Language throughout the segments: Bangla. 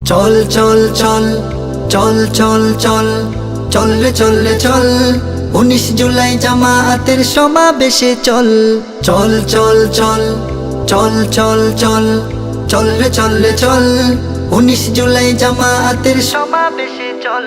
চল চল চল চল চল চল চল রে চল রে চল 19 জুলাই জামায়াতের সমাবেশে চল চল চল চল চল চল চল চল রে চল রে চল 19 জুলাই জামায়াতের সমাবেশে চল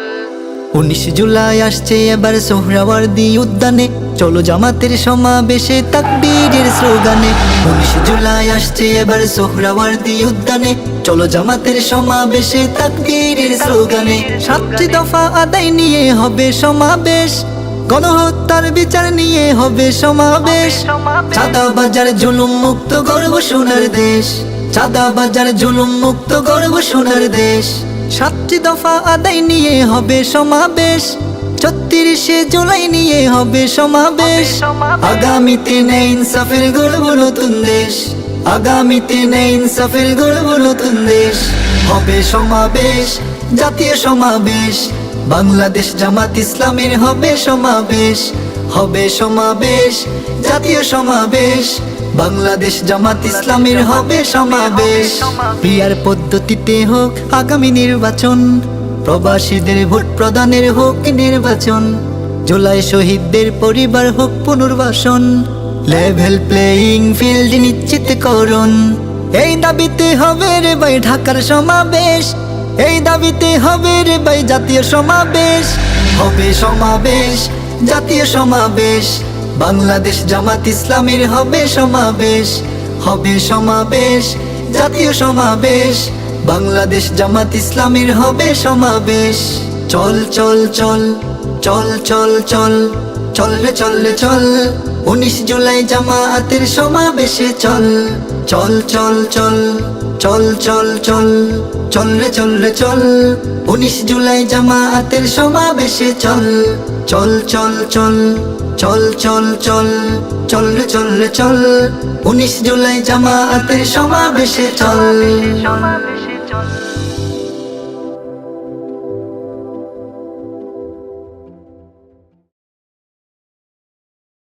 19 জুলাই আসছে এবার সোহরাওয়ার্দী উদ্যানে চলো জামাতের সমাবেশে তাকবীরের স্লোগানে 19 জুলাই আসছে এবার সোহরাওয়ার্দী উদ্যানে চলো জামাতের সমাবেশে তাকবীরের স্লোগানে 7টি দফা আদায় নিয়ে হবে সমাবেশ গণহত্যার বিচার নিয়ে হবে সমাবেশ চাঁদাবাজার জুলুম মুক্ত গর্ব সোনার দেশ চাঁদাবাজার জুলুম মুক্ত গর্ব সোনার দেশ 7টি দফা আদায় নিয়ে হবে সমাবেশ 34শে জুলাই নিয়ে হবে সমাবেশ আগামীতে নেই ইনসাফের গর্ব নতুন দেশ আগামীতে নেই ইনসাফের গর্ব নতুন দেশ হবে সমাবেশ জাতীয় সমাবেশ বাংলাদেশ জামাত ইসলামের হবে সমাবেশ হবে সমাবেশ জাতীয় সমাবেশ বাংলাদেশ জামাত ইসলামের হবে সমাবেশ পিয়ার পদ্ধতিতে হোক আগামী নির্বাচন প্রবাসীদের ভোট প্রদানের হোক নির্বাচন জুলাই শহীদদের পরিবার হোক পুনর্বাসন লেভেল প্লেয়িং ফিল্ড নিশ্চিত করুন এই দাবিতে হবে রে ভাই ঢাকার সমাবেশ এই দাবিতে হবে রে ভাই জাতীয় সমাবেশ হবে সমাবেশ জাতীয় সমাবেশ বাংলাদেশ জামাত ইসলামের হবে সমাবেশ হবে সমাবেশ জাতীয় সমাবেশ বাংলাদেশ জামাত ইসলামের হবে সমাবেশ চল চল চল চল চল চল চল রে চল রে চল 19 জুলাই জামায়াতের সমাবেশে চল চল চল চল চল চল চল চল রে চল রে চল 19 জুলাই জামায়াতের সমাবেশে চল চল চল চল চল চল চল চল রে চল রে চল 19 জুলাই জামায়াতের সমাবেশে চল।